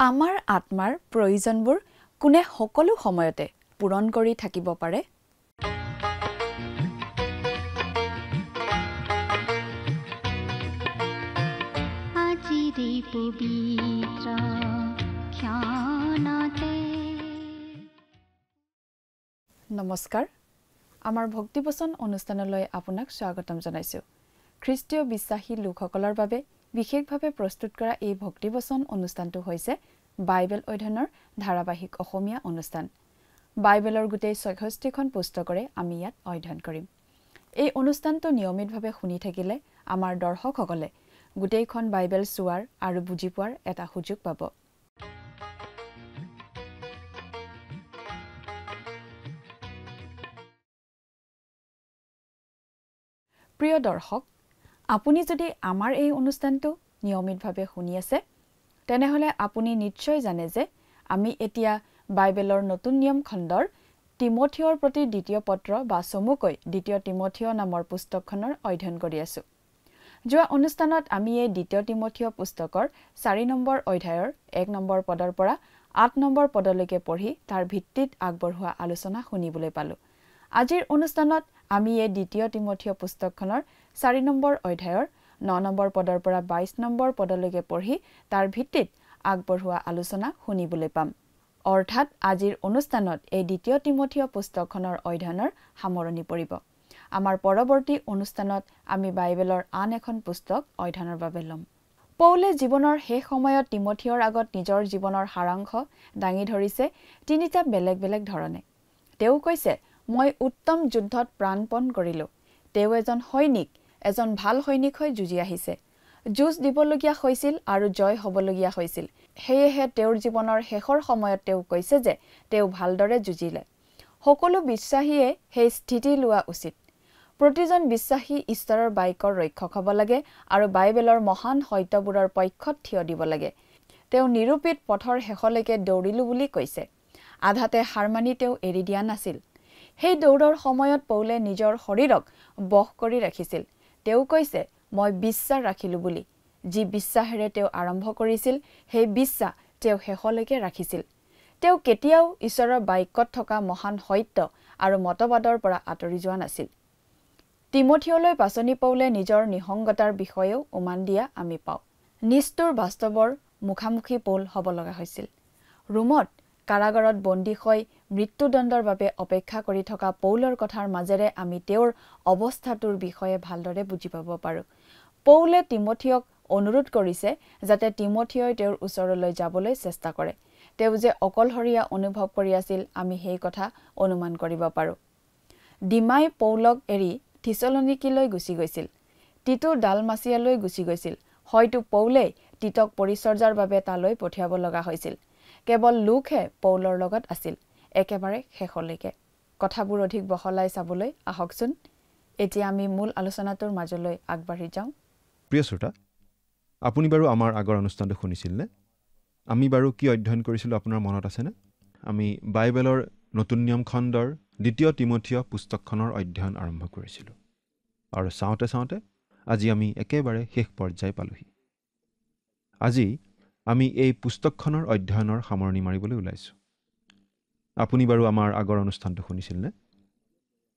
আমাৰ আত্মাৰ প্ৰয়োজনবোৰ কোনে সকলো সময়তে পূৰণ কৰি থাকিব পাৰে? নমস্কাৰ, আমাৰ ভক্তিবচন অনুষ্ঠানলৈ আপোনাক স্বাগতম জনাইছোঁ। খ্ৰীষ্টীয় বিশ্বাসী লোকসকলৰ বাবে বিশেষভাৱে প্ৰস্তুত কৰা এই ভক্তিবচন অনুষ্ঠানটো হৈছে বাইবেল অধ্যয়নৰ ধাৰাবাহিক অসমীয়া অনুষ্ঠান। বাইবেলৰ গোটেই ৬৬খন পুস্তকৰে আমি ইয়াত অধ্যয়ন কৰিম। এই অনুষ্ঠানটো নিয়মিতভাৱে শুনি থাকিলে আমাৰ দৰ্শকসকলে গোটেইখন বাইবেল চোৱাৰ আৰু বুজি পোৱাৰ এটা সুযোগ পাব। প্ৰিয় দৰ্শক, আপুনি যদি আমাৰ এই অনুষ্ঠানটো নিয়মিতভাৱে শুনি আছে, তেনেহ'লে আপুনি নিশ্চয় জানে যে আমি এতিয়া বাইবেলৰ নতুন নিয়ম খণ্ডৰ তিমথিয়ৰ প্ৰতি দ্বিতীয় পত্ৰ বা চমুকৈ দ্বিতীয় তিমথিয় নামৰ পুস্তকখনৰ অধ্যয়ন কৰি আছোঁ। যোৱা অনুষ্ঠানত আমি এই দ্বিতীয় তিমথিয় পুস্তকৰ ৪ নম্বৰ অধ্যায়ৰ ১ নম্বৰ পদৰ পৰা ৮ নম্বৰ পদলৈকে পঢ়ি তাৰ ভিত্তিত আগবঢ়োৱা আলোচনা শুনিবলৈ পালোঁ। আজিৰ অনুষ্ঠানত আমি এই দ্বিতীয় তিমথিয় পুস্তকখনৰ ৪ নম্বৰ অধ্যায়ৰ ৯ নম্বৰ পদৰ পৰা ২২ নম্বৰ পদলৈকে পঢ়ি তাৰ ভিত্তিত আগবঢ়োৱা আলোচনা শুনিবলৈ পাম। অৰ্থাৎ আজিৰ অনুষ্ঠানত এই দ্বিতীয় তিমথিয় পুস্তকখনৰ অধ্যয়নৰ সামৰণি পৰিব। আমাৰ পৰৱৰ্তী অনুষ্ঠানত আমি বাইবেলৰ আন এখন পুস্তক অধ্যয়নৰ বাবে ল'ম। পৌলে জীৱনৰ শেষ সময়ত তিমথিয়ৰ আগত নিজৰ জীৱনৰ সাৰাংশ দাঙি ধৰিছে তিনিটা বেলেগ বেলেগ ধৰণে। তেওঁ কৈছে, মই উত্তম যুদ্ধত প্ৰাণপণ কৰিলোঁ। তেওঁ এজন সৈনিক, এজন ভাল সৈনিক হৈ যুঁজি আহিছে। যুঁজ দিবলগীয়া হৈছিল আৰু জয় হ'বলগীয়া হৈছিল। সেয়েহে তেওঁৰ জীৱনৰ শেষৰ সময়ত তেওঁ কৈছে যে তেওঁ ভালদৰে যুঁজিলে। সকলো বিশ্বাসীয়ে সেই স্থিতি লোৱা উচিত। প্ৰতিজন বিশ্বাসী ঈশ্বৰৰ বাক্যৰ ৰক্ষক হ'ব লাগে আৰু বাইবেলৰ মহান সত্যবোৰৰ পক্ষত থিয় দিব লাগে। তেওঁ নিৰূপিত পথৰ শেষলৈকে দৌৰিলোঁ বুলি কৈছে। আধাতে হাৰ মানি তেওঁ এৰি দিয়া নাছিল। সেই দৌৰৰ সময়ত পৌলে নিজৰ শৰীৰক বশ কৰি ৰাখিছিল। তেওঁ কৈছে, মই বিশ্বাস ৰাখিলোঁ বুলি। যি বিশ্বাসেৰে তেওঁ আৰম্ভ কৰিছিল, সেই বিশ্বাস তেওঁ শেষলৈকে ৰাখিছিল। তেওঁ কেতিয়াও ঈশ্বৰৰ বাক্যত থকা মহান সত্য আৰু মতবাদৰ পৰা আঁতৰি যোৱা নাছিল। তিমথিয়লৈ পাচনি পৌলে নিজৰ নিসংগতাৰ বিষয়েও উমান দিয়া আমি পাওঁ। নিষ্ঠুৰ বাস্তৱৰ মুখামুখি পৌল হ'ব লগা হৈছিল। ৰোমত কাৰাগাৰত বন্দী হৈ মৃত্যুদণ্ডৰ বাবে অপেক্ষা কৰি থকা পৌলৰ কথাৰ মাজেৰে আমি তেওঁৰ অৱস্থাটোৰ বিষয়ে ভালদৰে বুজি পাব পাৰোঁ। পৌলে তিমথিয়ক অনুৰোধ কৰিছে যাতে তিমথিয়ই তেওঁৰ ওচৰলৈ যাবলৈ চেষ্টা কৰে। তেওঁ যে অকলশৰীয়া অনুভৱ কৰি আছিল, আমি সেই কথা অনুমান কৰিব পাৰোঁ। ডিমাই পৌলক এৰি থিছলনিকিলৈ গুচি গৈছিল। টিটো ডালমাচিয়ালৈ গুচি গৈছিল। হয়তো পৌলেই টিটক পৰিচৰ্যাৰ বাবে তালৈ পঠিয়াব লগা হৈছিল। কেৱল লোকহে পৌলৰ লগত আছিল একেবাৰে শেষলৈকে। কথাবোৰ অধিক বহলাই চাবলৈ আহকচোন। এতিয়া আমি মূল আলোচনাটোৰ মাজলৈ আগবাঢ়ি যাওঁ। প্ৰিয় শ্ৰোতা, আপুনি বাৰু আমাৰ আগৰ অনুষ্ঠানটো শুনিছিলনে? আমি বাৰু কি অধ্যয়ন কৰিছিলোঁ আপোনাৰ মনত আছেনে? আমি বাইবেলৰ নতুন নিয়ম খণ্ডৰ দ্বিতীয় তিমথিয় পুস্তকখনৰ অধ্যয়ন আৰম্ভ কৰিছিলোঁ। আৰু চাওঁতে চাওঁতে আজি আমি একেবাৰে শেষ পৰ্যায় পালোহি। আজি আমি এই পুস্তকখনৰ অধ্যয়নৰ সামৰণি মাৰিবলৈ ওলাইছোঁ। আপুনি বাৰু আমাৰ আগৰ অনুষ্ঠানটো শুনিছিলনে?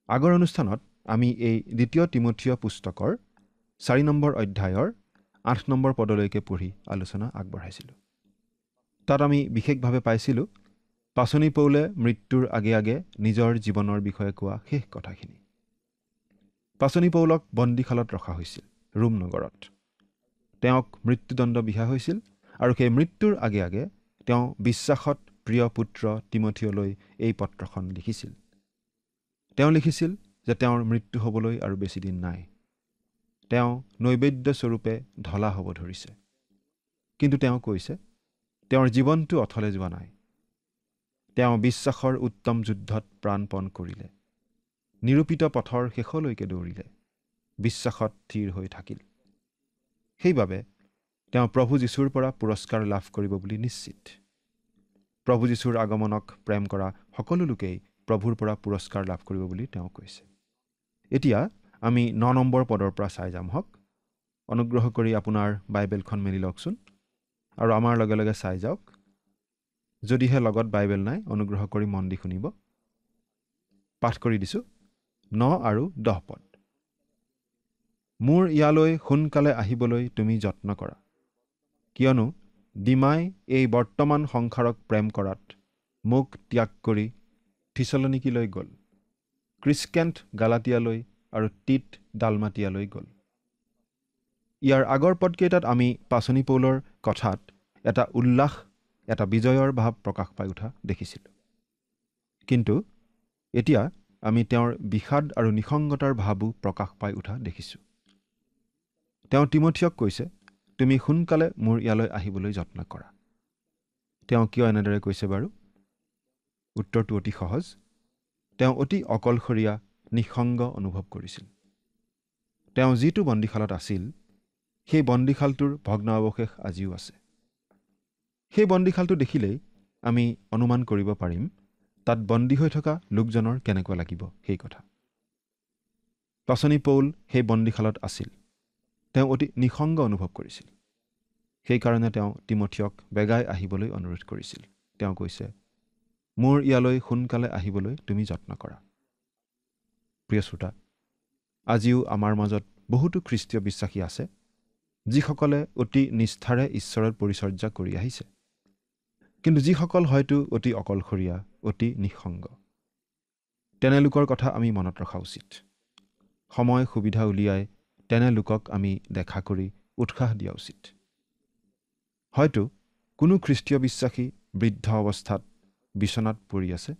আগৰ অনুষ্ঠানত আমি এই দ্বিতীয় তিমথিয় পুস্তকৰ ৪ নম্বৰ অধ্যায়ৰ ৮ নম্বৰ পদলৈকে পঢ়ি আলোচনা আগবঢ়াইছিলোঁ। তাত আমি বিশেষভাৱে পাইছিলোঁ পাচনি পৌলে মৃত্যুৰ আগে আগে নিজৰ জীৱনৰ বিষয়ে কোৱা শেষ কথাখিনি। পাচনি পৌলক বন্দীশালত ৰখা হৈছিল ৰোম নগৰত। তেওঁক মৃত্যুদণ্ড বিহা হৈছিল আৰু সেই মৃত্যুৰ আগে আগে তেওঁ বিশ্বাসত প্ৰিয় পুত্ৰ তিমথিয়লৈ এই পত্ৰখন লিখিছিল। তেওঁ লিখিছিল যে তেওঁৰ মৃত্যু হ'বলৈ আৰু বেছি দিন নাই। তেওঁ নৈবেদ্য স্বৰূপে ঢলা হ'ব ধৰিছে। কিন্তু তেওঁ কৈছে, তেওঁৰ জীৱনটো অথলে যোৱা নাই। তেওঁ বিশ্বাসৰ উত্তম যুদ্ধত প্ৰাণপণ কৰিলে। নিৰূপিত পথৰ শেষলৈকে দৌৰিলে। বিশ্বাসত থিৰ হৈ থাকিল। সেইবাবে তেওঁ প্ৰভু যীশুৰ পৰা পুৰস্কাৰ লাভ কৰিব বুলি নিশ্চিত। প্ৰভু যীশুৰ আগমনক প্ৰেম কৰা সকলো লোকেই প্ৰভুৰ পৰা পুৰস্কাৰ লাভ কৰিব বুলি তেওঁ কৈছে। এতিয়া আমি ৯ নম্বৰ পদৰ পৰা চাই যাম হওক। অনুগ্ৰহ কৰি আপোনাৰ বাইবেলখন মেলি লওকচোন আৰু আমাৰ লগে লগে চাই যাওক যদিহে লগত বাইবেল নাই অনুগ্ৰহ কৰি মন দি শুনিব। পাঠ কৰি দিছোঁ 9 আৰু 10 পদ। মোৰ ইয়ালৈ সোনকালে আহিবলৈ তুমি যত্ন কৰা, কিয়নো ডিমাই এই বৰ্তমান সংসাৰক প্ৰেম কৰাত মোক ত্যাগ কৰি থিছলনিকিলৈ গ'ল, ক্ৰিস্কেণ্ট গালাতিয়ালৈ আৰু টিট ডালমাতিয়ালৈ গ'ল। ইয়াৰ আগৰ পদকেইটাত আমি পাচনি পৌলৰ কথাত এটা উল্লাস, এটা বিজয়ৰ ভাৱ প্ৰকাশ পাই উঠা দেখিছিলোঁ। কিন্তু এতিয়া আমি তেওঁৰ বিষাদ আৰু নিসংগতাৰ ভাৱো প্ৰকাশ পাই উঠা দেখিছোঁ। তেওঁ তিমথিয়ক কৈছে, তুমি সোনকালে মোৰ ইয়ালৈ আহিবলৈ যত্ন কৰা। তেওঁ কিয় এনেদৰে কৈছে বাৰু? উত্তৰটো অতি সহজ। তেওঁ অতি অকলশৰীয়া, নিঃসংগ অনুভৱ কৰিছিল। তেওঁ যিটো বন্দীশালত আছিল, সেই বন্দীশালটোৰ ভগ্নাৱশেষ আজিও আছে। সেই বন্দীশালটো দেখিলেই আমি অনুমান কৰিব পাৰিম তাত বন্দী হৈ থকা লোকজনৰ কেনেকুৱা লাগিব সেই কথা। পাচনি পৌল সেই বন্দীশালত আছিল। তেওঁ অতি নিঃসংগ অনুভৱ কৰিছিল। সেইকাৰণে তেওঁ তিমথিয়ক বেগাই আহিবলৈ অনুৰোধ কৰিছিল। তেওঁ কৈছে, মোৰ ইয়ালৈ সোনকালে আহিবলৈ তুমি যত্ন কৰা। প্ৰিয় শ্ৰোতা, আজিও আমাৰ মাজত বহুতো খ্ৰীষ্টীয় বিশ্বাসী আছে যিসকলে অতি নিষ্ঠাৰে ঈশ্বৰৰ পৰিচৰ্যা কৰি আহিছে, কিন্তু যিসকল হয়তো অতি অকলশৰীয়া, অতি নিঃসংগ। তেনে লোকৰ কথা আমি মনত ৰখা উচিত। সময় সুবিধা উলিয়াই তেনে লোকক আমি দেখা কৰি উৎসাহ দিয়া উচিত। হয়তো কোনো খ্ৰীষ্টীয় বিশ্বাসী বৃদ্ধ অৱস্থাত বিচনাত পৰি আছে,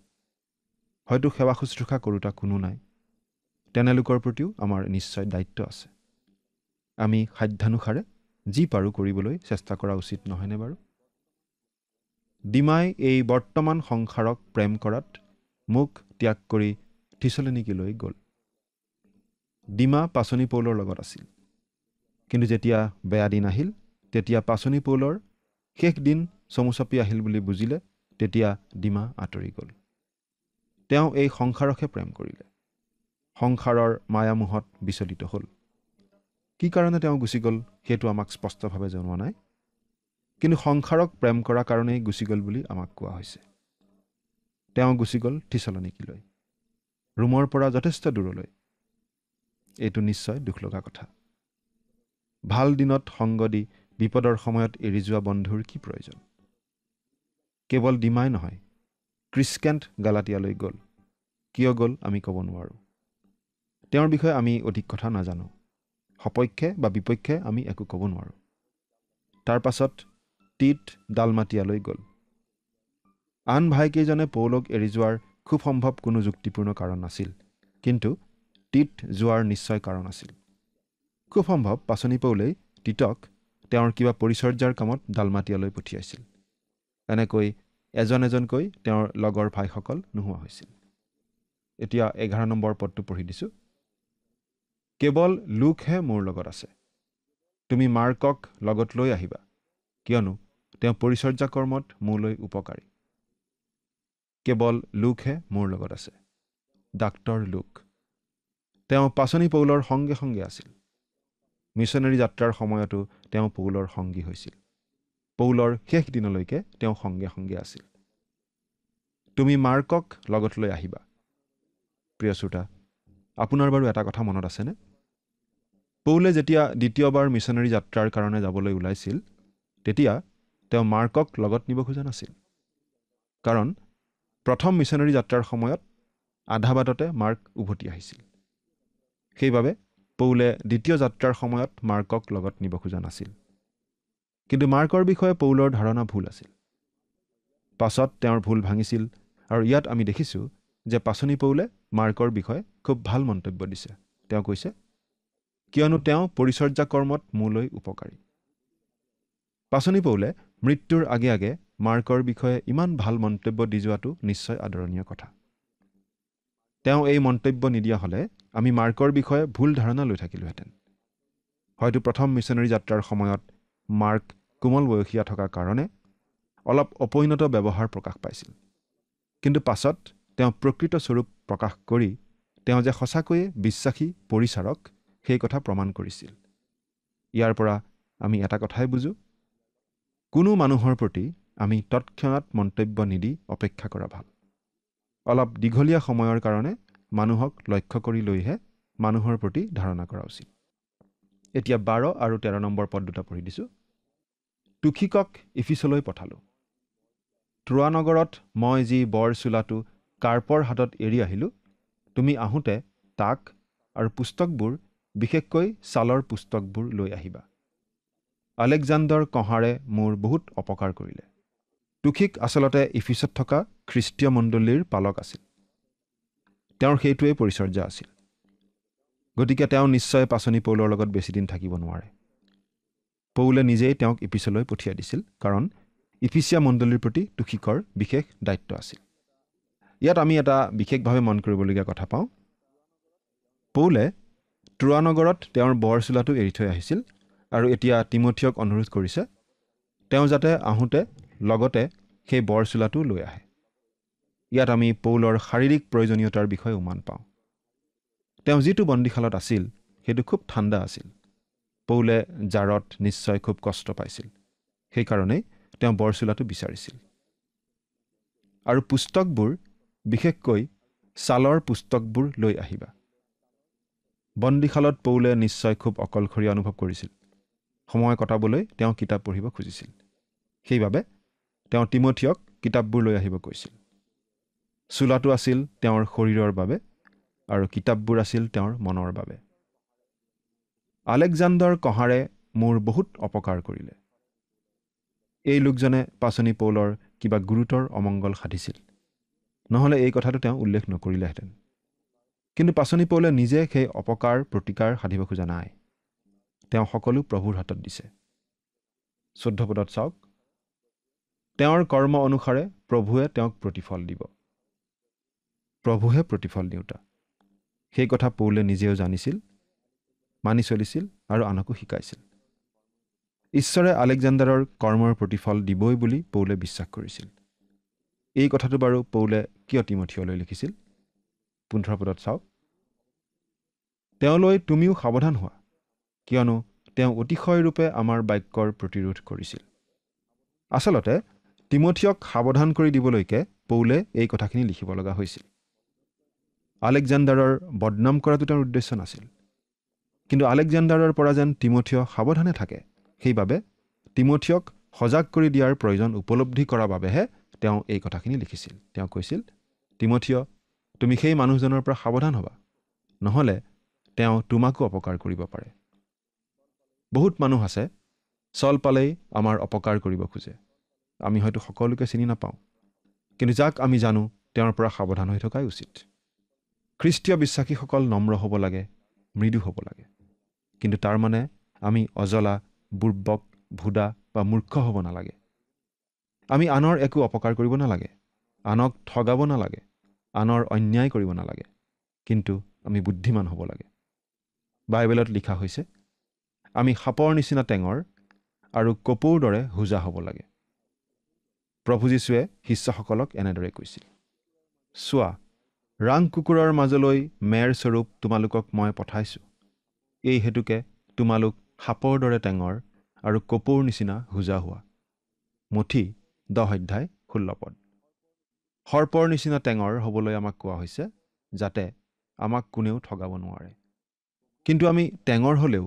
হয়তো সেৱা শুশ্ৰূষা কৰোঁতা কোনো নাই। তেনে লোকৰ প্ৰতিও আমাৰ নিশ্চয় দায়িত্ব আছে। আমি সাধ্যানুসাৰে যি পাৰোঁ কৰিবলৈ চেষ্টা কৰা উচিত নহয়নে বাৰু? ডিমাই এই বৰ্তমান সংসাৰক প্ৰেম কৰাত মোক ত্যাগ কৰি থিছলনিকিলৈ গ'ল। ডিমা পাচনি পৌলৰ লগত আছিল, কিন্তু যেতিয়া বেয়া দিন আহিল, তেতিয়া পাচনি পৌলৰ শেষ দিন চমু চাপি আহিল বুলি বুজিলে, তেতিয়া ডিমা আঁতৰি গ'ল। তেওঁ এই সংসাৰকহে প্ৰেম কৰিলে, সংসাৰৰ মায়ামোহত বিচলিত হ'ল। কি কাৰণে তেওঁ গুচি গ'ল সেইটো আমাক স্পষ্টভাৱে জনোৱা নাই, কিন্তু সংসাৰক প্ৰেম কৰা কাৰণেই গুচি গ'ল বুলি আমাক কোৱা হৈছে। তেওঁ গুচি গ'ল থিছলনিকিলৈ, ৰোমৰ পৰা যথেষ্ট দূৰলৈ। এইটো নিশ্চয় দুখ লগা কথা। ভাল দিনত সংগ দি বিপদৰ সময়ত এৰি যোৱা বন্ধুৰ কি প্ৰয়োজন? কেৱল ডিমাই নহয়, ক্ৰিস্কেণ্ট গালাতিয়ালৈ গ'ল। কিয় গ'ল আমি ক'ব নোৱাৰোঁ। তেওঁৰ বিষয়ে আমি অধিক কথা নাজানো। সপক্ষে বা বিপক্ষে আমি একো ক'ব নোৱাৰোঁ। তাৰ পাছত টিট ডালমাতিয়ালৈ গ'ল। আন ভাইকেইজনে পৌলক এৰি যোৱাৰ খুব সম্ভৱ কোনো যুক্তিপূৰ্ণ কাৰণ নাছিল, কিন্তু টিট যোৱাৰ নিশ্চয় কাৰণ আছিল। খুব সম্ভৱ পাচনি পৌলেই টিটক তেওঁৰ কিবা পৰিচৰ্যাৰ কামত ডালমাতিয়ালৈ পঠিয়াইছিল। এনেকৈ এজন এজনকৈ তেওঁৰ লগৰ ভাইসকল নোহোৱা হৈছিল। এতিয়া 11 নম্বৰ পদটো পঢ়ি দিছোঁ। কেৱল লোকহে মোৰ লগত আছে। তুমি মাৰ্কক লগত লৈ আহিবা, কিয়নো তেওঁ পৰিচৰ্যা কৰ্মত মোলৈ উপকাৰী। কেৱল লোকহে মোৰ লগত আছে। ডাক্তৰ লোক। তেওঁ পাচনি পৌলৰ সংগে সংগে আছিল। মিছনেৰী যাত্ৰাৰ সময়তো তেওঁ পৌলৰ সংগী হৈছিল। পৌলৰ শেষ দিনলৈকে তেওঁ সংগে সংগে আছিল। তুমি মাৰ্কক লগত লৈ আহিবা। প্ৰিয় শ্ৰোতা, আপোনাৰ বাৰু এটা কথা মনত আছেনে? পৌলে যেতিয়া দ্বিতীয়বাৰ মিছনেৰী যাত্ৰাৰ কাৰণে যাবলৈ ওলাইছিল, তেতিয়া তেওঁ মাৰ্কক লগত নিব খোজা নাছিল। কাৰণ প্ৰথম মিছনেৰী যাত্ৰাৰ সময়ত আধা বাটতে মাৰ্ক উভতি আহিছিল। সেইবাবে পৌলে দ্বিতীয় যাত্ৰাৰ সময়ত মাৰ্কক লগত নিব খোজা নাছিল। কিন্তু মাৰ্কৰ বিষয়ে পৌলৰ ধাৰণা ভুল আছিল। পাছত তেওঁৰ ভুল ভাঙিছিল, আৰু ইয়াত আমি দেখিছোঁ যে পাচনি পৌলে মাৰ্কৰ বিষয়ে খুব ভাল মন্তব্য দিছে। তেওঁ কৈছে, কিয়নো তেওঁ পৰিচৰ্যা কৰ্মত মোলৈ উপকাৰী। পাচনি পৌলে মৃত্যুৰ আগে আগে মাৰ্কৰ বিষয়ে ইমান ভাল মন্তব্য দি যোৱাটো নিশ্চয় আদৰণীয় কথা। তেওঁ এই মন্তব্য নিদিয়া হ'লে আমি মাৰ্কৰ বিষয়ে ভুল ধাৰণা লৈ থাকিলোহেঁতেন। হয়তো প্ৰথম মিছনেৰী যাত্ৰাৰ সময়ত মাৰ্ক কোমল বয়সীয়া থকাৰ কাৰণে অলপ অপৰিণত ব্যৱহাৰ প্ৰকাশ পাইছিল। কিন্তু পাছত তেওঁ প্ৰকৃত স্বৰূপ প্ৰকাশ কৰি তেওঁ যে সঁচাকৈয়ে বিশ্বাসী পৰিচাৰক, সেই কথা প্ৰমাণ কৰিছিল। ইয়াৰ পৰা আমি এটা কথাই বুজো, কোনো মানুহৰ প্ৰতি আমি তৎক্ষণাৎ মন্তব্য নিদি অপেক্ষা কৰা ভাল। অলপ দীঘলীয়া সময়ৰ কাৰণে মানুহক লক্ষ্য কৰি লৈহে মানুহৰ প্ৰতি ধাৰণা কৰা উচিত। এতিয়া 12 আৰু 13 নম্বৰ পদ দুটা পঢ়ি দিছোঁ। তুখিকক ইফিছলৈ পঠালোঁ। ত্ৰোৱা নগৰত মই যি বৰ চোলাটো কাৰ্পৰ হাতত এৰি আহিলোঁ, তুমি আহোঁতে তাক আৰু পুস্তকবোৰ, বিশেষকৈ ছালৰ পুস্তকবোৰ লৈ আহিবা। আলেকজাণ্ডাৰ কঁহাৰে মোৰ বহুত অপকাৰ কৰিলে। তুখিক আচলতে ইফিছত থকা খ্ৰীষ্টীয় মণ্ডলীৰ পালক আছিল। তেওঁৰ সেইটোৱেই পৰিচৰ্যা আছিল। গতিকে তেওঁ নিশ্চয় পাচনি পৌলৰ লগত বেছিদিন থাকিব নোৱাৰে। পৌলে নিজেই তেওঁক ইফিছলৈ পঠিয়াই দিছিল, কাৰণ ইফিচিয়া মণ্ডলীৰ প্ৰতি তুখিকৰ বিশেষ দায়িত্ব আছিল। ইয়াত আমি এটা বিশেষভাৱে মন কৰিবলগীয়া কথা পাওঁ। পৌলে ত্ৰোৱা নগৰত তেওঁৰ বৰ চোলাটো এৰি থৈ আহিছিল আৰু এতিয়া তিমঠিয়ক অনুৰোধ কৰিছে তেওঁ যাতে আহোঁতে লগতে সেই বৰ চোলাটো লৈ আহে। ইয়াত আমি পৌলৰ শাৰীৰিক প্ৰয়োজনীয়তাৰ বিষয়ে উমান পাওঁ। তেওঁ যিটো বন্দীশালত আছিল সেইটো খুব ঠাণ্ডা আছিল। পৌলে জাৰত নিশ্চয় খুব কষ্ট পাইছিল। সেইকাৰণেই তেওঁ বৰ চোলাটো বিচাৰিছিল। আৰু পুস্তকবোৰ, বিশেষকৈ ছালৰ পুস্তকবোৰ লৈ আহিবা। বন্দীশালত পৌলে নিশ্চয় খুব অকলশৰীয়া অনুভৱ কৰিছিল। সময় কটাবলৈ তেওঁ কিতাপ পঢ়িব খুজিছিল। সেইবাবে তেওঁ তিমঠিয়ক কিতাপবোৰ লৈ আহিব কৈছিল। চোলাটো আছিল তেওঁৰ শৰীৰৰ বাবে আৰু কিতাপবোৰ আছিল তেওঁৰ মনৰ বাবে। আলেকজাণ্ডাৰ কঁহাৰে মোৰ বহুত অপকাৰ কৰিলে। এই লোকজনে পাচনি পৌলৰ কিবা গুৰুতৰ অমংগল সাধিছিল, নহ'লে এই কথাটো তেওঁ উল্লেখ নকৰিলেহেঁতেন। কিন্তু পাচনি পৌলে নিজে সেই অপকাৰ প্ৰতিকাৰ সাধিব খোজা নাই। তেওঁ সকলো প্ৰভুৰ হাতত দিছে। 14 পদত চাওক, তেওঁৰ কৰ্ম অনুসাৰে প্ৰভুৱে তেওঁক প্ৰতিফল দিব। প্ৰভুহে প্ৰতিফল দিওঁতা। সেই কথা পৌলে নিজেও জানিছিল, মানি চলিছিল আৰু আনকো শিকাইছিল। ঈশ্বৰে আলেকজাণ্ডাৰৰ কৰ্মৰ প্ৰতিফল দিবই বুলি পৌলে বিশ্বাস কৰিছিল। এই কথাটো বাৰু পৌলে কিয় তিমঠিয়লৈ লিখিছিল? 15 পদত চাওক, তেওঁলৈ তুমিও সাৱধান হোৱা, কিয়নো তেওঁ অতিশয়ৰূপে আমাৰ বাক্যৰ প্ৰতিৰোধ কৰিছিল। আচলতে তিমঠিয়ক সাৱধান কৰি দিবলৈকে পৌলে এই কথাখিনি লিখিব লগা হৈছিল। আলেকজাণ্ডাৰৰ বদনাম কৰাটো তেওঁৰ উদ্দেশ্য নাছিল। কিন্তু আলেকজাণ্ডাৰৰ পৰা যেন তিমঠিয় সাৱধানে থাকে, সেইবাবে তিমঠিয়ক সজাগ কৰি দিয়াৰ প্ৰয়োজন উপলব্ধি কৰাৰ বাবেহে তেওঁ এই কথাখিনি লিখিছিল। তেওঁ কৈছিল, তিমঠিয়, তুমি সেই মানুহজনৰ পৰা সাৱধান হ'বা, নহ'লে তেওঁ তোমাকো অপকাৰ কৰিব পাৰে। বহুত মানুহ আছে, চল পালেই আমাৰ অপকাৰ কৰিব খোজে। আমি হয়তো সকলোকে চিনি নাপাওঁ, কিন্তু যাক আমি জানো তেওঁৰ পৰা সাৱধান হৈ থকাই উচিত। খ্ৰীষ্টীয় বিশ্বাসীসকল নম্ৰ হ'ব লাগে, মৃদু হ'ব লাগে। কিন্তু তাৰ মানে আমি অজলা, বুৰ্বক, ভুদা বা মূৰ্খ হ'ব নালাগে। আমি আনৰ একো অপকাৰ কৰিব নালাগে, আনক ঠগাব নালাগে, আনৰ অন্যায় কৰিব নালাগে। কিন্তু আমি বুদ্ধিমান হ'ব লাগে। বাইবেলত লিখা হৈছে, আমি সাপৰ নিচিনা টেঙৰ আৰু কপৌৰ দৰে হোজা হ'ব লাগে। প্ৰভু যীশুৱে শিষ্যসকলক এনেদৰে কৈছিল, চোৱা, ৰাং কুকুৰৰ মাজলৈ মেৰ স্বৰূপ তোমালোকক মই পঠাইছোঁ। এই হেতুকে তোমালোক সাপৰ দৰে টেঙৰ আৰু কপৌৰ নিচিনা হোজা হোৱা। মঠি 10 অধ্যায় 16 পদ। সৰ্পৰ নিচিনা টেঙৰ হ'বলৈ আমাক কোৱা হৈছে, যাতে আমাক কোনেও ঠগাব নোৱাৰে। কিন্তু আমি টেঙৰ হ'লেও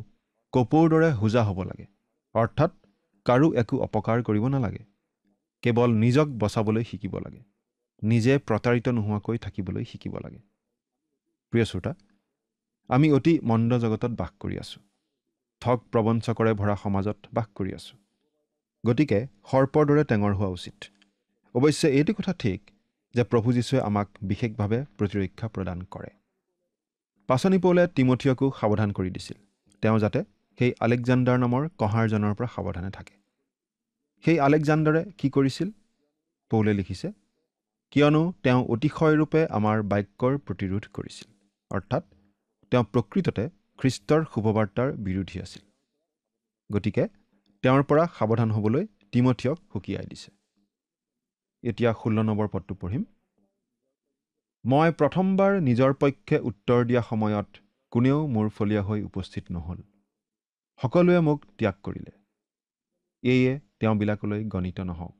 কপৌৰ দৰে হোজা হ'ব লাগে, অৰ্থাৎ কাৰো একো অপকাৰ কৰিব নালাগে। কেৱল নিজক বচাবলৈ শিকিব লাগে, নিজে প্ৰতাৰিত নোহোৱাকৈ থাকিবলৈ শিকিব লাগে। প্ৰিয় শ্ৰোতা, আমি অতি মন্দ জগতত বাস কৰি আছোঁ। ঠগ প্ৰবঞ্চকৰে ভৰা সমাজত বাস কৰি আছোঁ। গতিকে সৰ্পৰ দৰে টেঙৰ হোৱা উচিত। অৱশ্যে এইটো কথা ঠিক যে প্ৰভু যীশুৱে আমাক বিশেষভাৱে প্ৰতিৰক্ষা প্ৰদান কৰে। পাচনি পৌলে তিমঠিয়কো সাৱধান কৰি দিছিল, তেওঁ যাতে সেই আলেকজাণ্ডাৰ নামৰ কঁহাৰজনৰ পৰা সাৱধানে থাকে। সেই আলেকজাণ্ডাৰে কি কৰিছিল? পৌলে লিখিছে, কিয়নো তেওঁ অতিশয়ৰূপে আমাৰ বাক্যৰ প্ৰতিৰোধ কৰিছিল। অৰ্থাৎ তেওঁ প্ৰকৃততে খ্ৰীষ্টৰ শুভবাৰ্তাৰ বিৰোধী আছিল। গতিকে তেওঁৰ পৰা সাৱধান হ'বলৈ তিমঠিয়ক সকীয়াই দিছে। এতিয়া 16 নম্বৰ পদটো পঢ়িম। মই প্ৰথমবাৰ নিজৰ পক্ষে উত্তৰ দিয়া সময়ত কোনেও মোৰ ফলীয়া হৈ উপস্থিত নহ'ল। সকলোৱে মোক ত্যাগ কৰিলে। এয়ে তেওঁবিলাকলৈ গণিত নহওক।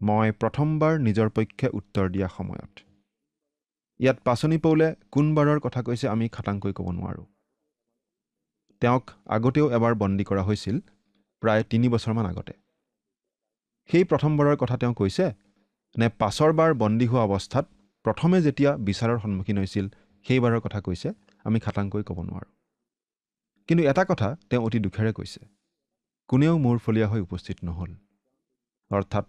মই প্ৰথমবাৰ নিজৰ পক্ষে উত্তৰ দিয়া সময়ত। ইয়াত পাচনি পৌলে কোনবাৰৰ কথা কৈছে আমি খাটাংকৈ ক'ব নোৱাৰোঁ। তেওঁক আগতেও এবাৰ বন্দী কৰা হৈছিল, প্ৰায় 3 বছৰমান আগতে। সেই প্ৰথমবাৰৰ কথা তেওঁ কৈছে নে পাছৰবাৰ বন্দী হোৱা অৱস্থাত প্ৰথমে যেতিয়া বিচাৰৰ সন্মুখীন হৈছিল সেইবাৰৰ কথা কৈছে আমি খাটাংকৈ ক'ব নোৱাৰোঁ। কিন্তু এটা কথা তেওঁ অতি দুখেৰে কৈছে, কোনেও মোৰ ফলীয়া হৈ উপস্থিত নহ'ল। অৰ্থাৎ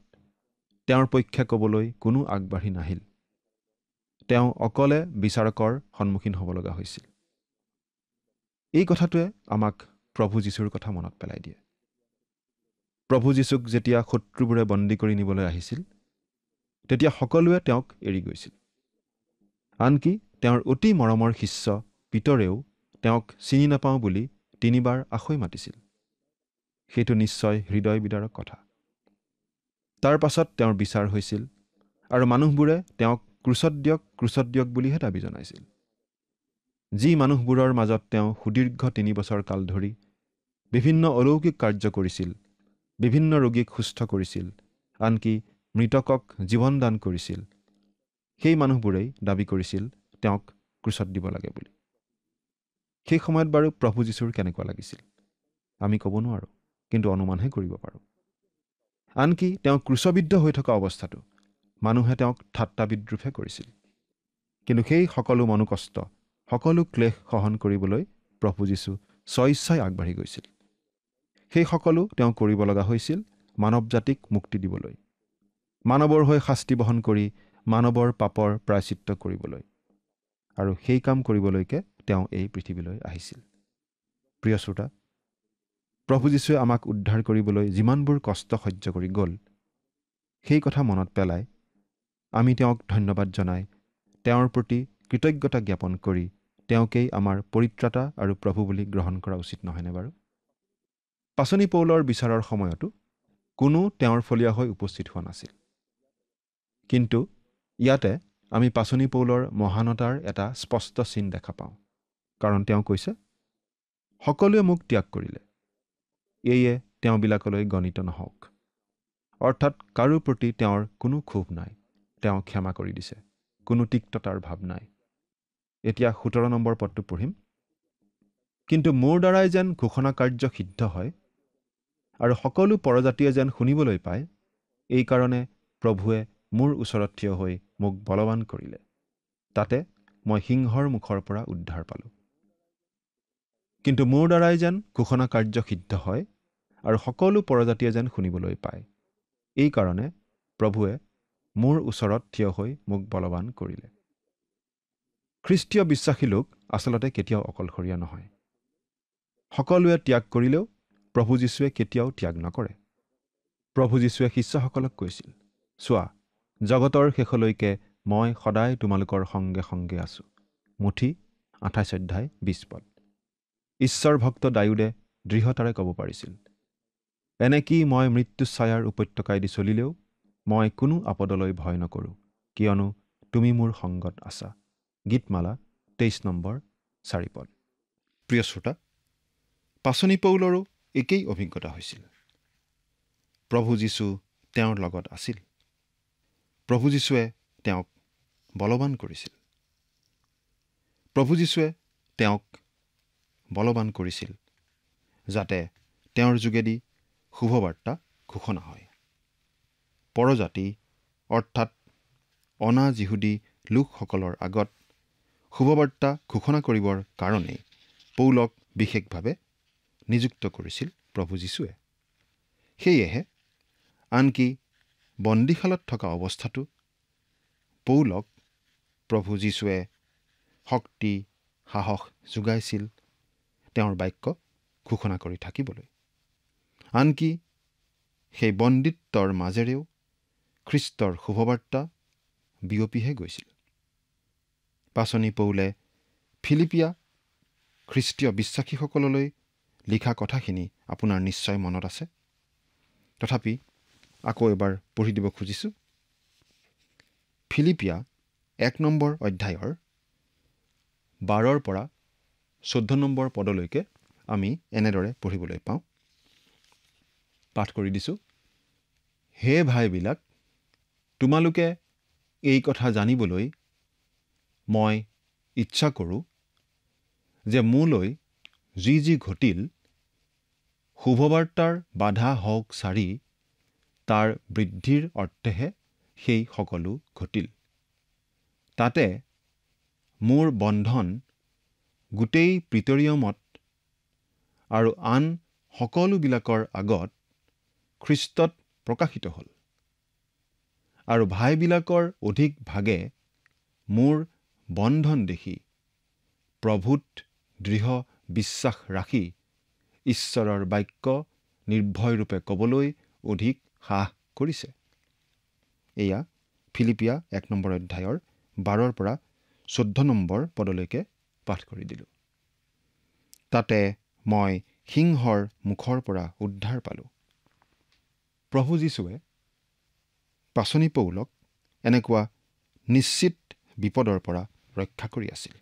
তেওঁৰ পক্ষে ক'বলৈ কোনো আগবাঢ়ি নাহিল। তেওঁ অকলে বিচাৰকৰ সন্মুখীন হ'ব লগা হৈছিল। এই কথাটোৱে আমাক প্ৰভু যীশুৰ কথা মনত পেলাই দিয়ে। প্ৰভু যীশুক যেতিয়া শত্ৰুবোৰে বন্দী কৰি নিবলৈ আহিছিল, তেতিয়া সকলোৱে তেওঁক এৰি গৈছিল। আনকি তেওঁৰ অতি মৰমৰ শিষ্য পিতৰেও তেওঁক চিনি নাপাওঁ বুলি 3 বাৰ আখৈ মাতিছিল। সেইটো নিশ্চয় হৃদয় বিদাৰক কথা। তাৰ পাছত তেওঁৰ বিচাৰ হৈছিল আৰু মানুহবোৰে তেওঁক ক্ৰুচত দিয়ক বুলিহে দাবী জনাইছিল। যি মানুহবোৰৰ মাজত তেওঁ সুদীৰ্ঘ 3 বছৰ কাল ধৰি বিভিন্ন অলৌকিক কাৰ্য কৰিছিল, বিভিন্ন ৰোগীক সুস্থ কৰিছিল, আনকি মৃতকক জীৱন দান কৰিছিল, সেই মানুহবোৰেই দাবী কৰিছিল তেওঁক ক্ৰুচত দিব লাগে বুলি। সেই সময়ত বাৰু প্ৰভু যীশুৰ কেনেকুৱা লাগিছিল আমি ক'ব নোৱাৰোঁ, কিন্তু অনুমানহে কৰিব পাৰোঁ। আনকি তেওঁ ক্ৰুচবিদ্ধ হৈ থকা অৱস্থাটো মানুহে তেওঁক ঠাট্টা বিদ্ৰূপহে কৰিছিল। কিন্তু সেই সকলো মনোকষ্ট, সকলো ক্লেশ সহন কৰিবলৈ প্ৰভু যীশু স্বইচ্ছাই আগবাঢ়ি গৈছিল। সেই সকলো তেওঁ কৰিব লগা হৈছিল মানৱ জাতিক মুক্তি দিবলৈ, মানৱৰ হৈ শাস্তি বহন কৰি মানৱৰ পাপৰ প্ৰায়চিত্ত কৰিবলৈ। আৰু সেই কাম কৰিবলৈকে তেওঁ এই পৃথিৱীলৈ আহিছিল। প্ৰিয় শ্ৰোতা, প্ৰভু যীশুৱে আমাক উদ্ধাৰ কৰিবলৈ যিমানবোৰ কষ্ট সহ্য কৰি গ'ল, সেই কথা মনত পেলাই আমি তেওঁক ধন্যবাদ জনাই তেওঁৰ প্ৰতি কৃতজ্ঞতা জ্ঞাপন কৰি তেওঁকেই আমাৰ পৰিত্ৰাতা আৰু প্ৰভু বুলি গ্ৰহণ কৰা উচিত নহয়নে বাৰু? পাচনি পৌলৰ বিচাৰৰ সময়তো কোনো তেওঁৰ ফলীয়া হৈ উপস্থিত হোৱা নাছিল। কিন্তু ইয়াতে আমি পাচনি পৌলৰ মহানতাৰ এটা স্পষ্ট চিন দেখা পাওঁ। কাৰণ তেওঁ কৈছে, সকলোৱে মোক ত্যাগ কৰিলে, এয়ে তেওঁবিলাকলৈ গণিত নহওক। অৰ্থাৎ কাৰো প্ৰতি তেওঁৰ কোনো ক্ষোভ নাই, তেওঁ ক্ষমা কৰি দিছে, কোনো তিক্ততাৰ ভাৱ নাই। এতিয়া 17 নম্বৰ পদটো পঢ়িম। কিন্তু মোৰ দ্বাৰাই যেন ঘোষণা কাৰ্য সিদ্ধ হয় আৰু সকলো পৰজাতিয়ে যেন শুনিবলৈ পায়, এইকাৰণে প্ৰভুৱে মোৰ ওচৰত থিয় হৈ মোক বলৱান কৰিলে। তাতে মই সিংহৰ মুখৰ পৰা উদ্ধাৰ পালোঁ। কিন্তু মোৰ দ্বাৰাই যেন ঘোষণা কাৰ্য সিদ্ধ হয় আৰু সকলো পৰজাতিয়ে যেন শুনিবলৈ পায়, এইকাৰণে প্ৰভুৱে মোৰ ওচৰত থিয় হৈ মোক বলৱান কৰিলে। খ্ৰীষ্টীয় বিশ্বাসী লোক আচলতে কেতিয়াও অকলশৰীয়া নহয়। সকলোৱে ত্যাগ কৰিলেও প্ৰভু যীশুৱে কেতিয়াও ত্যাগ নকৰে। প্ৰভু যীশুৱে শিষ্যসকলক কৈছিল, চোৱা, জগতৰ শেষলৈকে মই সদায় তোমালোকৰ সংগে সংগে আছো। মুঠি 28:20 পদ। ঈশ্বৰ ভক্ত দাউদে দৃঢ়তাৰে ক'ব পাৰিছিল, এনে কি মই মৃত্যু ছায়াৰ উপত্যকাইদি চলিলেও মই কোনো আপদলৈ ভয় নকৰোঁ, কিয়নো তুমি মোৰ সংগত আছা। গীতমালা 23 নম্বৰ 4 পদ। প্ৰিয় শ্ৰোতা, পাচনি পৌলৰো একেই অভিজ্ঞতা হৈছিল। প্ৰভু যীশু তেওঁৰ লগত আছিল। প্ৰভু যীশুৱে তেওঁক বলৱান কৰিছিল। প্ৰভু যীশুৱে তেওঁক বলৱান কৰিছিল যাতে তেওঁৰ যোগেদি শুভবাৰ্তা ঘোষণা হয়। পৰজাতি অৰ্থাৎ অনা যিহুদী লোকসকলৰ আগত শুভবাৰ্তা ঘোষণা কৰিবৰ কাৰণেই পৌলক বিশেষভাৱে নিযুক্ত কৰিছিল প্ৰভু যীশুৱে। সেয়েহে আনকি বন্দীশালত থকা অৱস্থাতো পৌলক প্ৰভু যীশুৱে শক্তি, সাহস যোগাইছিল তেওঁৰ বাক্য ঘোষণা কৰি থাকিবলৈ। আনকি সেই বন্দিত্বৰ মাজেৰেও খ্ৰীষ্টৰ শুভবাৰ্তা বিয়পিহে গৈছিল। পাচনি পৌলে ফিলিপিয়া খ্ৰীষ্টীয় বিশ্বাসীসকললৈ লিখা কথাখিনি আপোনাৰ নিশ্চয় মনত আছে। তথাপি আকৌ এবাৰ পঢ়ি দিব খুজিছোঁ। ফিলিপিয়া 1 নম্বৰ অধ্যায়ৰ 12 পৰা 14 নম্বৰ পদলৈকে আমি এনেদৰে পঢ়িবলৈ পাওঁ। পাঠ কৰি দিছোঁ। হে ভাইবিলাক, তোমালোকে এই কথা জানিবলৈ মই ইচ্ছা কৰোঁ যে মোলৈ যি যি ঘটিল, শুভবাৰ্তাৰ বাধা হওক চাৰি তাৰ বৃদ্ধিৰ অৰ্থেহে সেই সকলো ঘটিল। তাতে মোৰ বন্ধন গোটেই প্ৰিটৰিয়মত আৰু আন সকলোবিলাকৰ আগত খ্ৰীষ্টত প্ৰকাশিত হ'ল। আৰু ভাইবিলাকৰ অধিক ভাগে মোৰ বন্ধন দেখি প্ৰভূত দৃঢ় বিশ্বাস ৰাখি ঈশ্বৰৰ বাক্য নিৰ্ভয়ৰূপে ক'বলৈ অধিক সাহ কৰিছে। এয়া ফিলিপিয়া 1 নম্বৰ অধ্যায়ৰ 12 পৰা 14 নম্বৰ পদলৈকে পাঠ কৰি দিলোঁ। তাতে মই সিংহৰ মুখৰ পৰা উদ্ধাৰ পালোঁ। প্ৰভু যীশুৱে পাচনি পৌলক এনেকুৱা নিশ্চিত বিপদৰ পৰা ৰক্ষা কৰি আছিল।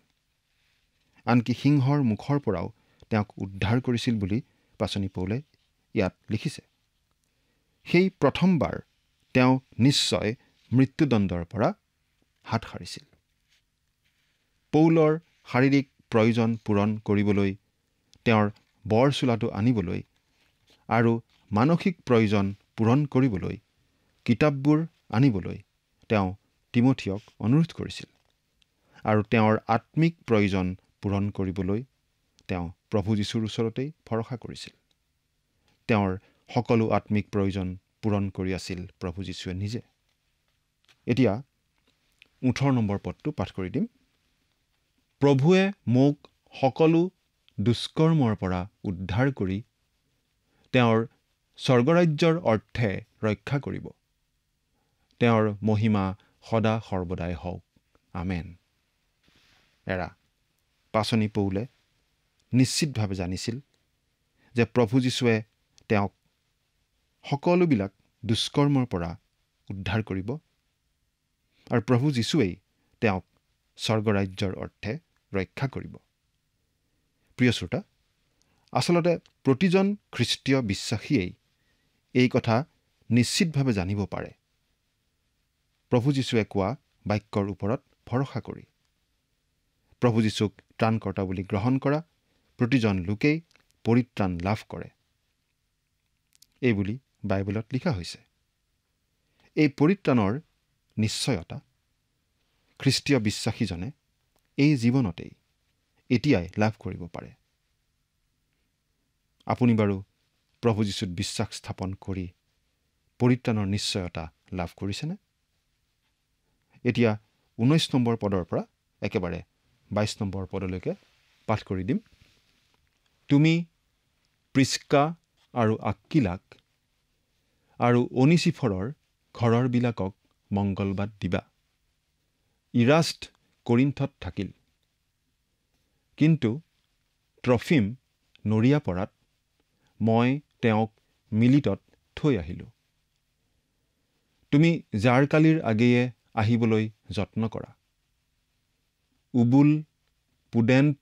আনকি সিংহৰ মুখৰ পৰাও তেওঁক উদ্ধাৰ কৰিছিল বুলি পাচনি পৌলে ইয়াত লিখিছে। সেই প্ৰথমবাৰ তেওঁ নিশ্চয় মৃত্যুদণ্ডৰ পৰা হাত সাৰিছিল। পৌলৰ শাৰীৰিক প্ৰয়োজন পূৰণ কৰিবলৈ, তেওঁৰ বৰ চোলাটো আনিবলৈ আৰু মানসিক প্ৰয়োজন পূৰণ কৰিবলৈ কিতাপবোৰ আনিবলৈ তেওঁ তিমথিয়ক অনুৰোধ কৰিছিল। আৰু তেওঁৰ আত্মিক প্ৰয়োজন পূৰণ কৰিবলৈ তেওঁ প্ৰভু যীশুৰ ওচৰতেই ভৰসা কৰিছিল। তেওঁৰ সকলো আত্মিক প্ৰয়োজন পূৰণ কৰি আছিল প্ৰভু যীশুৱে নিজে। এতিয়া 18 নম্বৰ পদটো পাঠ কৰি দিম। প্ৰভুৱে মোক সকলো দুষ্কৰ্মৰ পৰা উদ্ধাৰ কৰি তেওঁৰ স্বৰ্গৰাজ্যৰ অৰ্থে ৰক্ষা কৰিব। তেওঁৰ মহিমা সদা সৰ্বদাই হওক। আমেন। এৰা পাচনি পৌলে নিশ্চিতভাৱে জানিছিল যে প্ৰভু যীশুৱে তেওঁক সকলোবিলাক দুষ্কৰ্মৰ পৰা উদ্ধাৰ কৰিব আৰু প্ৰভু যীশুৱেই তেওঁক স্বৰ্গৰাজ্যৰ অৰ্থে ৰক্ষা কৰিব। প্ৰিয় শ্ৰোতা, আচলতে প্ৰতিজন খ্ৰীষ্টীয় বিশ্বাসীয়েই এই কথা নিশ্চিতভাৱে জানিব পাৰে। প্ৰভু যীশুৱে কোৱা বাক্যৰ ওপৰত ভৰসা কৰি প্ৰভু যীশুক ত্ৰাণকৰ্তা বুলি গ্ৰহণ কৰা প্ৰতিজন লোকেই পৰিত্ৰাণ লাভ কৰে। এইবুলি বাইবেলত লিখা হৈছে। এই পৰিত্ৰাণৰ নিশ্চয়তা খ্ৰীষ্টীয় বিশ্বাসীজনে এই জীৱনতেই এতিয়াই লাভ কৰিব পাৰে। আপুনি বাৰু প্ৰভু যীশুত বিশ্বাস স্থাপন কৰি পৰিত্ৰাণৰ নিশ্চয়তা লাভ কৰিছেনে? এতিয়া 19 নম্বৰ পদৰ পৰা একেবাৰে 22 নম্বৰ পদলৈকে পাঠ কৰি দিম। তুমি প্ৰিস্কা আৰু আক্কিলাক আৰু অনিচিফৰৰ ঘৰৰবিলাকক মংগলবাদ দিবা। ইৰাষ্ট কৰিন্থত থাকিল, কিন্তু ট্ৰফিম নৰিয়া পৰাত মই তেওঁক মিলিটত থৈ আহিলোঁ। তুমি জাৰকালিৰ আগেয়ে আহিবলৈ যত্ন কৰা। উবুল, পুডেণ্ট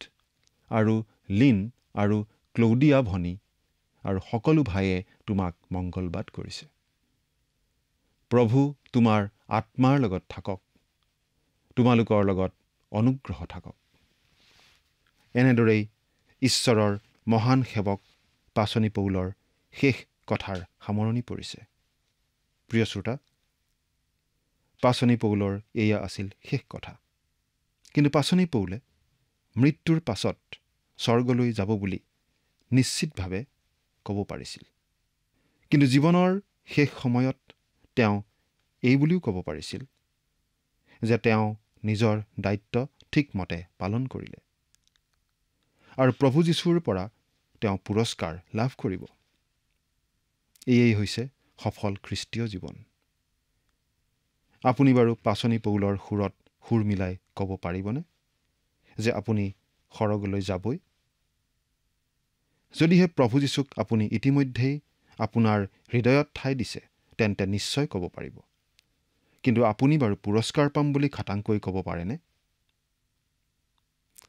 আৰু লিন আৰু ক্লৌডিয়া ভনী আৰু সকলো ভাইয়ে তোমাক মংগলবাদ কৰিছে। প্ৰভু তোমাৰ আত্মাৰ লগত থাকক। তোমালোকৰ লগত অনুগ্ৰহ থাকক। এনেদৰেই ঈশ্বৰৰ মহান সেৱক পাচনি পৌলৰ শেষ কথাৰ সামৰণি পৰিছে। প্ৰিয় শ্ৰোতা, পাচনি পৌলৰ এয়া আছিল শেষ কথা। কিন্তু পাচনি পৌলে মৃত্যুৰ পাছত স্বৰ্গলৈ যাব বুলি নিশ্চিতভাৱে ক'ব পাৰিছিল। কিন্তু জীৱনৰ শেষ সময়ত তেওঁ এই বুলিও ক'ব পাৰিছিল যে তেওঁ নিজৰ দায়িত্ব ঠিকমতে পালন কৰিলে আৰু প্ৰভু যীশুৰ পৰা তেওঁ পুৰস্কাৰ লাভ কৰিব। এয়েই হৈছে সফল খ্ৰীষ্টীয় জীৱন। আপুনি বাৰু পাচনি পৌলৰ সুৰত সুৰ মিলাই ক'ব পাৰিবনে যে আপুনি সৰগলৈ যাবই? যদিহে প্ৰভু যীশুক আপুনি ইতিমধ্যেই আপোনাৰ হৃদয়ত ঠাই দিছে, তেন্তে নিশ্চয় ক'ব পাৰিব। কিন্তু আপুনি বাৰু পুৰস্কাৰ পাম বুলি খাটাংকৈ ক'ব পাৰেনে?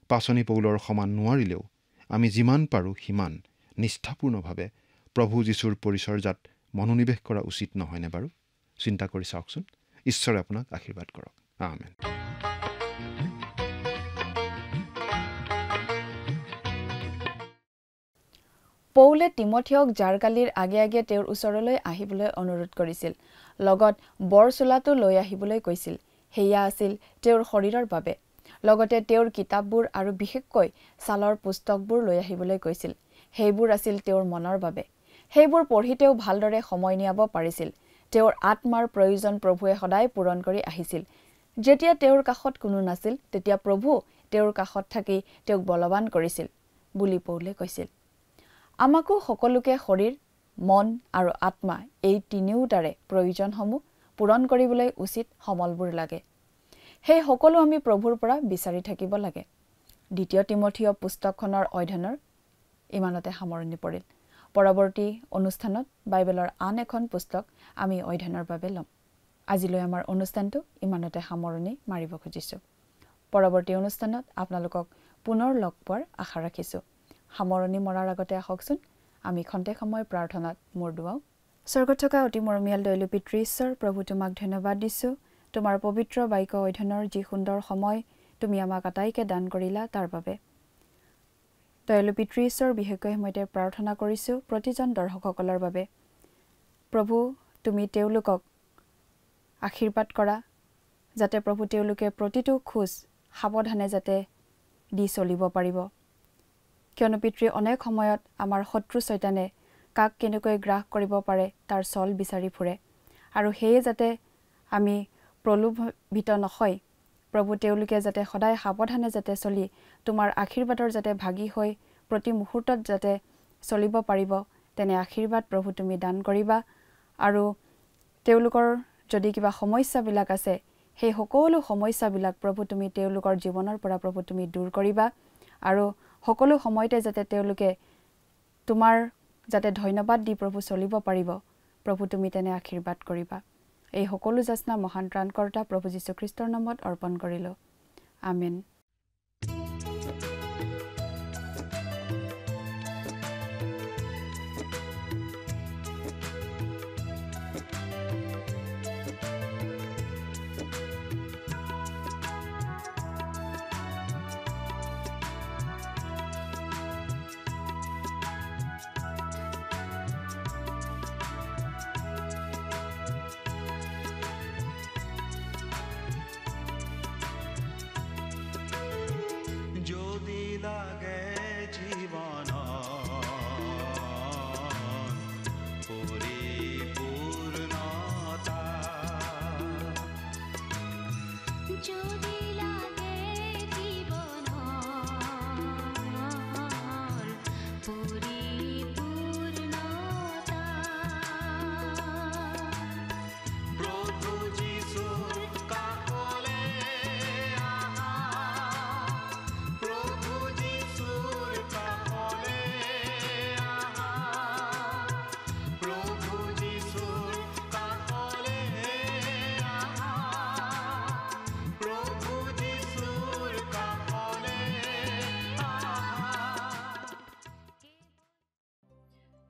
পাচনি পৌলৰ সমান নোৱাৰিলেও আমি যিমান পাৰোঁ সিমান নিষ্ঠাপূৰ্ণভাৱে প্ৰভু যীশুৰ পৰিচৰ্যাত মনোনিৱেশ কৰা উচিত নহয়নে বাৰু? চিন্তা কৰি চাওকচোন। ঈশ্বৰে আপোনাক আশীৰ্বাদ কৰক। আমেন। পৌলে তিমথিয়ক জাৰকালিৰ আগে আগে তেওঁৰ ওচৰলৈ আহিবলৈ অনুৰোধ কৰিছিল। লগত বৰ চোলাটো লৈ আহিবলৈ কৈছিল। সেয়া আছিল তেওঁৰ শৰীৰৰ বাবে। লগতে তেওঁৰ কিতাপবোৰ আৰু বিশেষকৈ ছালৰ পুস্তকবোৰ লৈ আহিবলৈ কৈছিল। সেইবোৰ আছিল তেওঁৰ মনৰ বাবে। সেইবোৰ পঢ়ি তেওঁ ভালদৰে সময় নিয়াব পাৰিছিল। তেওঁৰ আত্মাৰ প্ৰয়োজন প্ৰভুৱে সদায় পূৰণ কৰি আহিছিল। যেতিয়া তেওঁৰ কাষত কোনো নাছিল, তেতিয়া প্ৰভু তেওঁৰ কাষত থাকি তেওঁক বলৱান কৰিছিল বুলি পৌলে কৈছিল। আমাকো সকলোকে শৰীৰ, মন আৰু আত্মা এই তিনিওটাৰে প্ৰয়োজনসমূহ পূৰণ কৰিবলৈ উচিত সমলবোৰ লাগে। সেই সকলো আমি প্ৰভুৰ পৰা বিচাৰি থাকিব লাগে। ২ তিমথিয় পুস্তকখনৰ অধ্যয়নৰ ইমানতে সামৰণি পৰিল। পৰৱৰ্তী অনুষ্ঠানত বাইবেলৰ আন এখন পুস্তক আমি অধ্যয়নৰ বাবে ল'ম। আজিলৈ আমাৰ অনুষ্ঠানটো ইমানতে সামৰণি মাৰিব খুজিছোঁ। পৰৱৰ্তী অনুষ্ঠানত আপোনালোকক পুনৰ লগ পোৱাৰ আশা ৰাখিছোঁ। সামৰণি মৰাৰ আগতে আহকচোন আমি খন্তেক সময় প্ৰাৰ্থনাত মূৰ দুৱাওঁ। স্বৰ্গত থকা অতি মৰমীয়াল দয়ালু পিতৃ ঈশ্বৰ, প্ৰভু তোমাক ধন্যবাদ দিছোঁ। তোমাৰ পবিত্ৰ বাক্য অধ্যয়নৰ যি সুন্দৰ সময় তুমি আমাক আটাইকে দান কৰিলা তাৰ বাবে। দয়ালু পিতৃ ঈশ্বৰ, বিশেষকৈ সময়তে প্ৰাৰ্থনা কৰিছোঁ প্ৰতিজন দৰ্শকসকলৰ বাবে। প্ৰভু তুমি তেওঁলোকক আশীৰ্বাদ কৰা, যাতে প্ৰভু তেওঁলোকে প্ৰতিটো খোজ সাৱধানে যাতে দি চলিব পাৰিব। কিয়নো পিতৃ অনেক সময়ত আমাৰ শত্ৰু শয়তানে কাক কেনেকৈ গ্ৰাস কৰিব পাৰে তাৰ চল বিচাৰি ফুৰে, আৰু সেয়ে যাতে আমি প্ৰলোভিত নহয় প্ৰভু, তেওঁলোকে যাতে সদায় সাৱধানে যাতে চলি তোমাৰ আশীৰ্বাদৰ যাতে ভাগী হৈ প্ৰতি মুহূৰ্তত যাতে চলিব পাৰিব, তেনে আশীৰ্বাদ প্ৰভু তুমি দান কৰিবা। আৰু তেওঁলোকৰ যদি কিবা সমস্যাবিলাক আছে, সেই সকলো সমস্যাবিলাক প্ৰভু তুমি তেওঁলোকৰ জীৱনৰ পৰা প্ৰভু তুমি দূৰ কৰিবা, আৰু সকলো সময়তে যাতে তেওঁলোকে তোমাৰ যাতে ধন্যবাদ দি প্ৰভু চলিব পাৰিব, প্ৰভু তুমি তেনে আশীৰ্বাদ কৰিবা। এই সকলো যাচনা মহান ত্ৰাণকৰ্তা প্ৰভু যীশুখ্ৰীষ্টৰ নামত অৰ্পণ কৰিলোঁ। আমেন।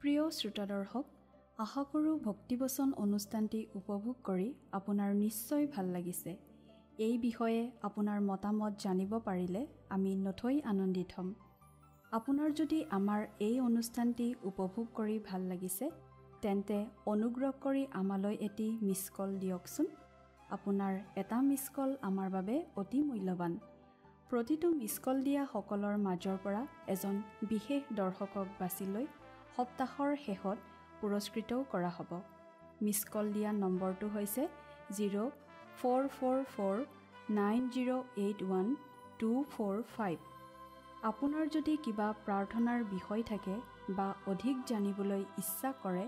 প্ৰিয় শ্ৰোতা দৰ্শক, আশা কৰোঁ ভক্তিবচন অনুষ্ঠানটি উপভোগ কৰি আপোনাৰ নিশ্চয় ভাল লাগিছে। এই বিষয়ে আপোনাৰ মতামত জানিব পাৰিলে আমি নথৈ আনন্দিত হ'ম। আপোনাৰ যদি আমাৰ এই অনুষ্ঠানটি উপভোগ কৰি ভাল লাগিছে, তেন্তে অনুগ্ৰহ কৰি আমালৈ এটি মিছ কল দিয়কচোন। আপোনাৰ এটা মিছ কল আমাৰ বাবে অতি মূল্যৱান। প্ৰতিটো মিছ কল দিয়া সকলৰ মাজৰ পৰা এজন বিশেষ দৰ্শকক বাছি লৈ সপ্তাহৰ শেষত পুৰস্কৃতও কৰা হ'ব। মিছ কল দিয়া নম্বৰটো হৈছে 0444908124 আপোনাৰ যদি কিবা প্ৰাৰ্থনাৰ বিষয় থাকে বা অধিক জানিবলৈ ইচ্ছা কৰে,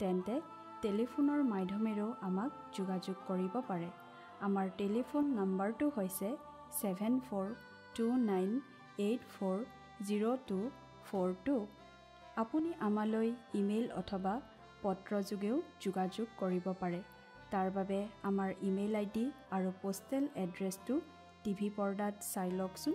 তেন্তে টেলিফোনৰ মাধ্যমেৰেও আমাক যোগাযোগ কৰিব পাৰে। আমাৰ টেলিফোন নম্বৰটো হৈছে 7429840242। আপুনি আমালৈ ইমেইল অথবা পত্ৰযোগেও যোগাযোগ কৰিব পাৰে। তাৰ বাবে আমাৰ ইমেইল ID আৰু পোষ্টেল এড্ৰেছটো টিভি পৰ্দাত চাই লওকচোন।